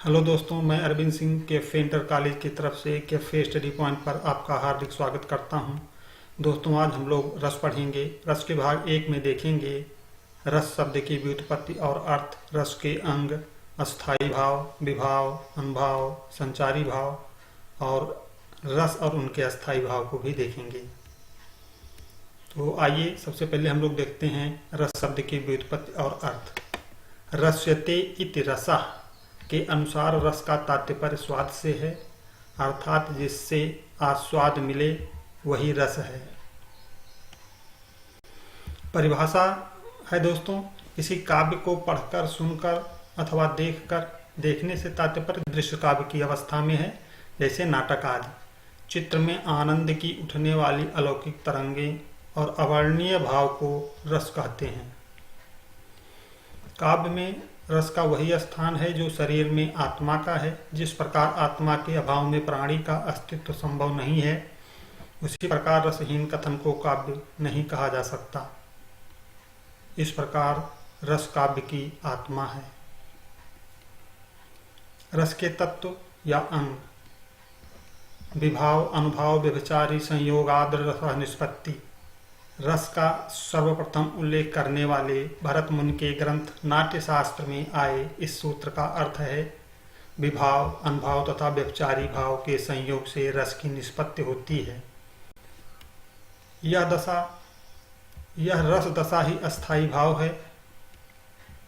Hello दोस्तों, मैं Arvind Singh cafe inter college की तरफ से कैफे स्टडी पॉइंट पर आपका हार्दिक स्वागत करता हूं। दोस्तों, आज हम लोग रस पढ़ेंगे। रस के भाग 1 में देखेंगे रस शब्द की व्युत्पत्ति और अर्थ, रस के अंग, अस्थायी भाव, विभाव, अनुभाव, संचारी भाव और रस और उनके अस्थायी भाव को भी देखेंगे। तो आइए सबसे पहले हम लोग देखते हैं रस शब्द की व्युत्पत्ति और अर्थ। रस्यते इति रसः के अनुसार रस का तात्पर्य स्वाद से है, अर्थात जिससे आस्वाद मिले वही रस है। परिभाषा है दोस्तों, किसी काव्य को पढ़कर, सुनकर अथवा देखने से तात्पर्य दृश्य काव्य की अवस्था में है, जैसे नाटक आदि। चित्र में आनंद की उठने वाली अलौकिक तरंगें और अवर्णनीय भाव को रस कहते हैं। काव्य में रस का वही स्थान है जो शरीर में आत्मा का है। जिस प्रकार आत्मा के अभाव में प्राणी का अस्तित्व संभव नहीं है, उसी प्रकार रसहीन कथन को काव्य नहीं कहा जा सकता। इस प्रकार रस काव्य की आत्मा है। रस के तत्व या अंग: विभाव, अनुभाव, व्यभिचारी, संयोगाद्र रस निष्पत्ति। रस का सर्वप्रथम उल्लेख करने वाले भरत मुनि के ग्रंथ नाट्य शास्त्र में आए इस सूत्र का अर्थ है विभाव, अनुभाव तथा व्यभिचारी भाव के संयोग से रस की निष्पत्ति होती है। यह रस दशा ही अस्थायी भाव है।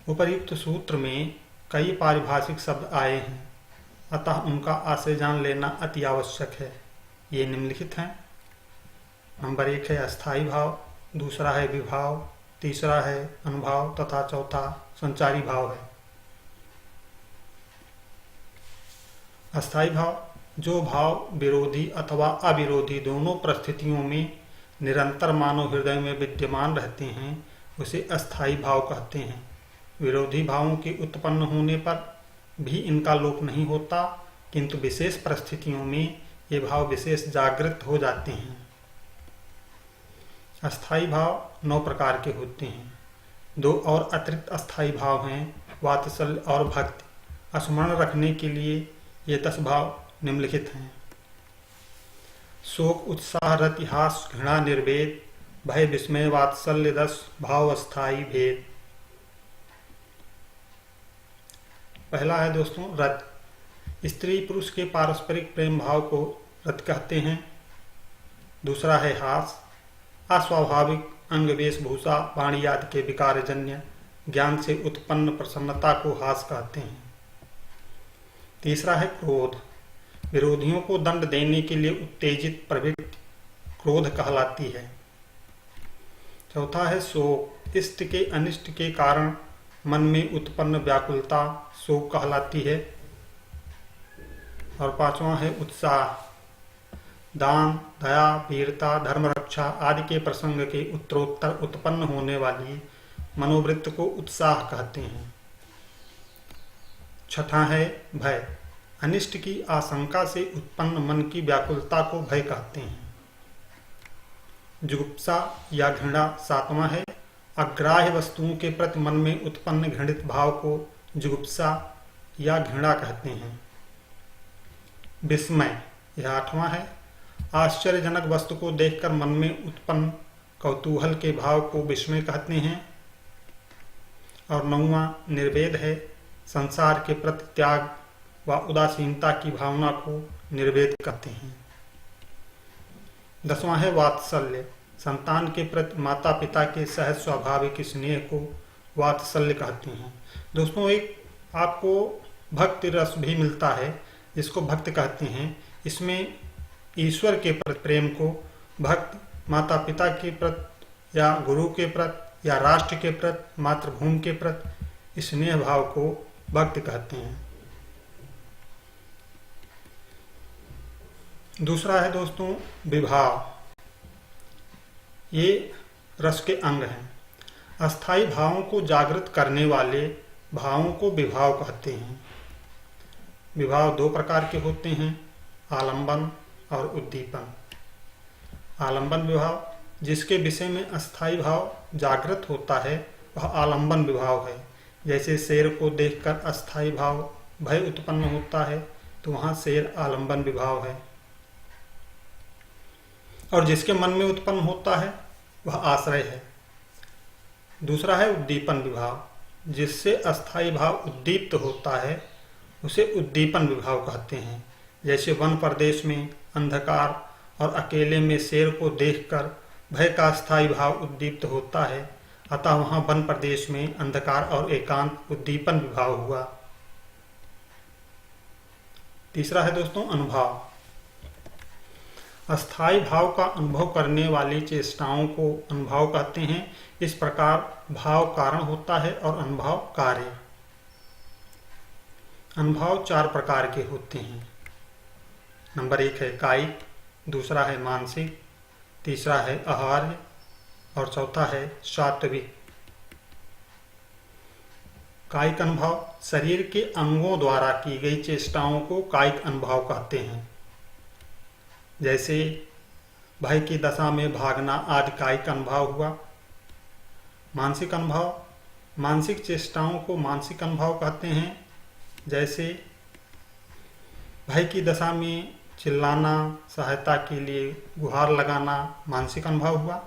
उपर्युक्त सूत्र में कई पारिभाषिक शब्द आए हैं, अतः उनका आशय जान लेना अति आवश्यक है। ये निम्नलिखित हैं। नंबर 1 है अस्थायी भाव, दूसरा है विभाव, तीसरा है अनुभाव तथा चौथा संचारी भाव है। अस्थायी भाव: जो भाव विरोधी अथवा अविरोधी दोनों परिस्थितियों में निरंतर मानव हृदय में विद्यमान रहते हैं, उसे अस्थायी भाव कहते हैं। विरोधी भावों के उत्पन्न होने पर भी इनका लोप नहीं होता, किंतु विशेष परिस्थितियों में ये भाव विशेष जागृत हो जाते हैं। अस्थायी भाव 9 प्रकार के होते हैं। 2 और अतिरिक्त अस्थायी भाव हैं, वात्सल्य और भक्ति। स्मरण रखने के लिए ये 10 भाव निम्नलिखित हैं: शोक, उत्साह, रति, हास्य, घृणा, निर्वेद, भय, विस्मय, वात्सल्य, रस भाव, अस्थायी भेद। पहला है दोस्तों रति। स्त्री पुरुष के पारस्परिक प्रेम भाव को रति कहते हैं। दूसरा है हास्य, अस्वाभाविक अंग, वेशभूषा, वाणी आदि के विकारजन्य ज्ञान से उत्पन्न प्रसन्नता को हास कहते हैं। तीसरा है क्रोध। विरोधियों को दंड देने के लिए उत्तेजित प्रवृत्ति क्रोध कहलाती है। चौथा है शोक। इष्ट के अनिष्ट के कारण मन में उत्पन्न व्याकुलता शोक कहलाती है। और पांचवा है उत्साह। दान, दया, वीरता, धर्म रक्षा आदि के प्रसंग के उत्तरोत्तर उत्पन्न होने वाली मनोवृत्ति को उत्साह कहते हैं। छठा है भय। अनिष्ट की आशंका से उत्पन्न मन की व्याकुलता को भय कहते हैं। जुगुप्सा या घृणा सातवां है। अग्राह्य वस्तुओं के प्रति मन में उत्पन्न घृणित भाव को जुगुप्सा या घृणा कहते हैं। विस्मय यह 8वां है। आश्चर्यजनक वस्तु को देखकर मन में उत्पन्न कौतूहल के भाव को विस्मय कहते हैं। और 9वां निर्वेद है। संसार के प्रति त्याग व उदासीनता की भावना को निर्वेद कहते हैं। 10वां है वात्सल्य। संतान के प्रति माता पिता के सहज स्वाभाविक स्नेह को वात्सल्य कहते हैं। दोस्तों, एक आपको भक्ति रस भी मिलता है, जिसको भक्त कहते हैं। इसमें ईश्वर के प्रति प्रेम को भक्त, माता पिता के प्रति या गुरु के प्रति या राष्ट्र के प्रति, मातृभूमि के प्रति स्नेह भाव को भक्त कहते हैं। दूसरा है दोस्तों विभाव। ये रस के अंग हैं। अस्थायी भावों को जागृत करने वाले भावों को विभाव कहते हैं। विभाव 2 प्रकार के होते हैं, आलंबन और उद्दीपन। आलंबन विभाव, जिसके विषय में अस्थायी भाव जागृत होता है, वह आलंबन विभाव है। जैसे शेर को देखकर अस्थायी भाव भय उत्पन्न होता है तो वहां शेर आलंबन विभाव है। और जिसके मन में उत्पन्न होता है वह आश्रय है। दूसरा है उद्दीपन विभाव, जिससे अस्थाई भाव उद्दीप्त होता है उसे उद्दीपन विभाव कहते हैं। जैसे वन प्रदेश में अंधकार और अकेले में शेर को देखकर भय का स्थायी भाव उद्दीप्त होता है, अतः वहां वन प्रदेश में अंधकार और एकांत उद्दीपन विभाव हुआ। तीसरा है दोस्तों अनुभाव। अस्थाई भाव का अनुभव करने वाली चेष्टाओं को अनुभाव कहते हैं। इस प्रकार भाव कारण होता है और अनुभाव कार्य। अनुभाव 4 प्रकार के होते हैं। नंबर 1 है कायिक, दूसरा है मानसिक, तीसरा है आहार्य और चौथा है सात्विक। कायिक अनुभव शरीर के अंगों द्वारा की गई चेष्टाओं को कायिक अनुभव कहते हैं। जैसे भय की दशा में भागना आदि कायिक अनुभव हुआ। मानसिक अनुभव, मानसिक चेष्टाओं को मानसिक अनुभव कहते हैं। जैसे भय की दशा में चिल्लाना, सहायता के लिए गुहार लगाना मानसिक अनुभव हुआ।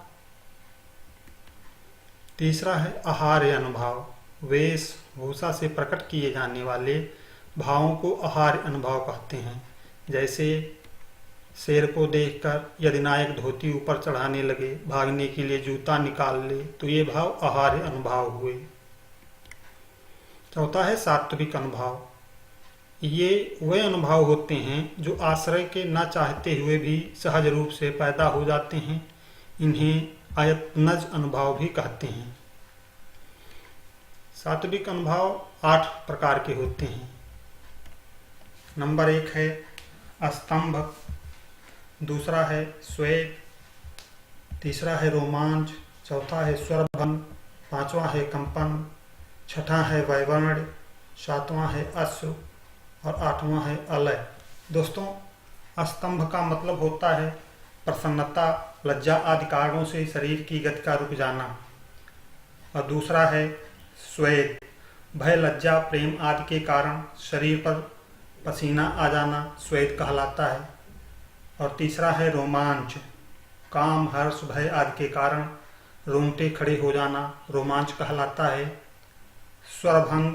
तीसरा है आहार्य अनुभव, वेशभूषा से प्रकट किए जाने वाले भावों को आहार्य अनुभव कहते हैं। जैसे शेर को देखकर यदि नायक धोती ऊपर चढ़ाने लगे, भागने के लिए जूता निकाल ले, तो ये भाव आहार्य अनुभव हुए। चौथा है सात्विक अनुभव। ये वे अनुभव होते हैं जो आश्रय के न चाहते हुए भी सहज रूप से पैदा हो जाते हैं। इन्हें आयतनज अनुभव भी कहते हैं। सात्विक अनुभव 8 प्रकार के होते हैं। नंबर 1 है स्तंभ, दूसरा है स्वेग, तीसरा है रोमांच, चौथा है स्वरभंग, पांचवा है कंपन, छठा है वैवर्ण, सातवां है अश्रु और आठवां है अलय। दोस्तों, स्तंभ का मतलब होता है प्रसन्नता, लज्जा आदि कारणों से शरीर की गति का रुक जाना। और दूसरा है स्वेग, भय, लज्जा, प्रेम आदि के कारण शरीर पर पसीना आ जाना स्वेग कहलाता है। और तीसरा है रोमांच, काम, हर्ष, भय आदि के कारण रोंगटे खड़े हो जाना रोमांच कहलाता है। स्वरभंग,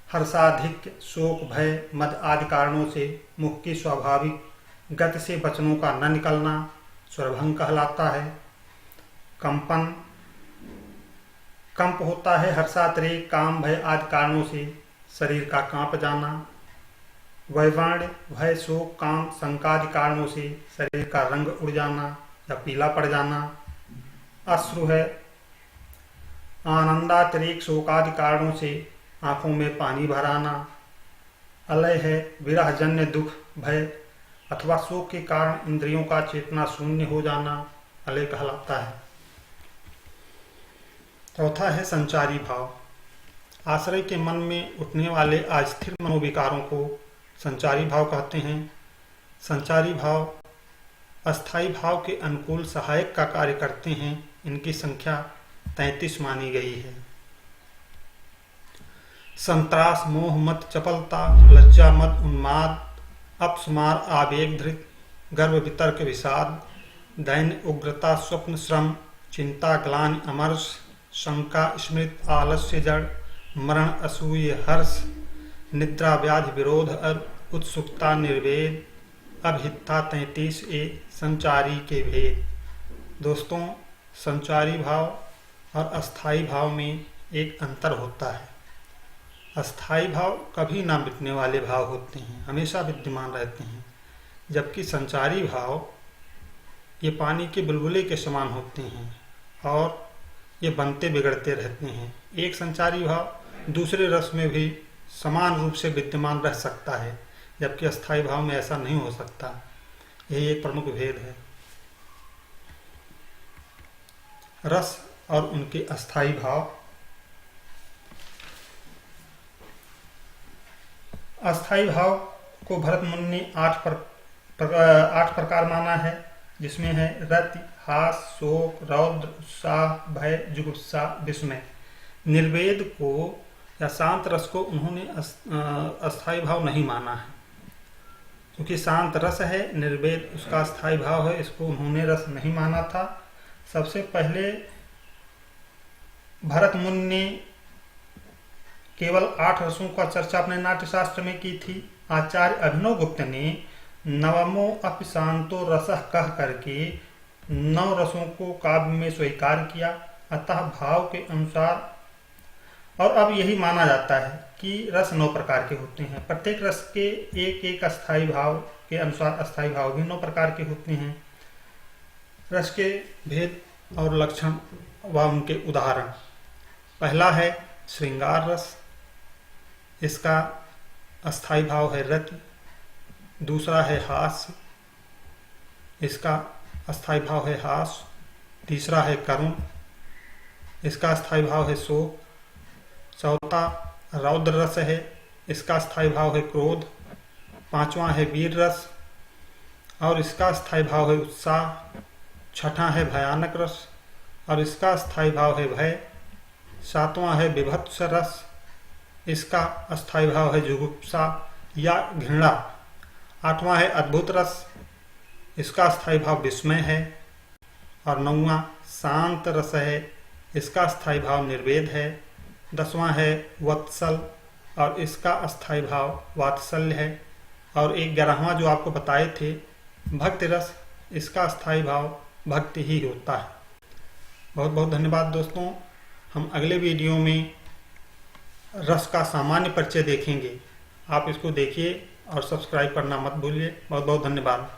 हर्षाधिक्य, शोक, भय, मद आदि कारणों से मुख की स्वाभाविक गति से वचनों का न निकलना स्वरभंग कहलाता है। कंपन, कंप होता है हर्षातिरेक, काम, भय आदि कारणों से शरीर का कांप जाना। वैवर्ण, भय, शोक, काम, शंका आदि कारणों से शरीर का रंग उड़ जाना या पीला पड़ जाना। अश्रु है आनंदातिरेक, शोकादि कारणों से आंखों में पानी भर आना। अलय है विरहजन्य दुख, भय अथवा शोक के कारण इंद्रियों का चेतना शून्य हो जाना अलय कहलाता है। चौथा है संचारी भाव। आश्रय के मन में उठने वाले अस्थिर मनोविकारों को संचारी भाव कहते हैं। संचारी भाव अस्थाई भाव के अनुकूल सहायक का कार्य करते हैं। इनकी संख्या 33 मानी गई है। संत्रास, मोह, मत, चपलता, लज्जा, मत, उन्माद, अपस्मार, आवेग, धृत, गर्व, वितर्क, विषाद, दैन्य, उग्रता, स्वप्न, श्रम, चिंता, ग्लानि, अमर्ष, शंका, स्मृत, आलस्य, जड़, मरण, असूय, हर्ष, निद्रा, व्याधि, विरोध, उत्सुकता, निर्वेद, अभिहिता 33 संचारी के भेद। दोस्तों, संचारी भाव और अस्थाई भाव में एक अंतर होता है। अस्थाई भाव कभी ना मिटने वाले भाव होते हैं, हमेशा विद्यमान रहते हैं, जबकि संचारी भाव ये पानी के बुलबुले के समान होते हैं और ये बनते बिगड़ते रहते हैं। एक संचारी भाव दूसरे रस में भी समान रूप से विद्यमान रह सकता है, जबकि अस्थाई भाव में ऐसा नहीं हो सकता। यही एक प्रमुख भेद है। रस और उनके अस्थाई भाव। अस्थाई भाव को भरत मुनि ने 8 प्रकार माना है, जिसमें है रति, हास, शोक, रौद्र, उत्साह, भय, जुगुप्सा, विस्मय। निर्वेद को या शांत रस को उन्होंने अस्थाई भाव नहीं माना है, क्योंकि शांत रस है, निर्वेद उसका अस्थाई भाव है, इसको उन्होंने रस नहीं माना था। सबसे पहले भरत मुनि ने केवल 8 रसों का चर्चा अपने नाट्यशास्त्र में की थी। आचार्य अभिनव गुप्त ने नवमो अपि शांतो रसः कह करके 9 रसों को काव्य में स्वीकार किया। अतः भाव के अनुसार, और अब यही माना जाता है कि रस 9 प्रकार के होते हैं। प्रत्येक रस के एक एक अस्थाई भाव के अनुसार अस्थाई भाव भी 9 प्रकार के होते हैं। रस के भेद और लक्षण व उनके उदाहरण। पहला है श्रृंगार रस, इसका अस्थाई भाव है रति। दूसरा है हास्य, इसका अस्थाई भाव है हास। तीसरा है करुण, इसका अस्थाई भाव है शोक। चौथा रौद्र रस है, इसका अस्थाई भाव है क्रोध। पांचवा है वीर रस और इसका अस्थाई भाव है उत्साह। छठा है भयानक रस और इसका अस्थाई भाव है भय। सातवां है विभत्स रस, इसका अस्थाई भाव है जुगुप्सा या घृणा। आठवां है अद्भुत रस, इसका अस्थाई भाव विस्मय है। और 9वां शांत रस है, इसका अस्थाई भाव निर्वेद है। 10वां है वत्सल और इसका अस्थाई भाव वात्सल्य है। और 11वां जो आपको बताए थे भक्ति रस, इसका अस्थाई भाव भक्ति ही होता है। बहुत बहुत धन्यवाद दोस्तों। हम अगले वीडियो में रस का सामान्य परिचय देखेंगे। आप इसको देखिए और सब्सक्राइब करना मत भूलिए। बहुत बहुत धन्यवाद।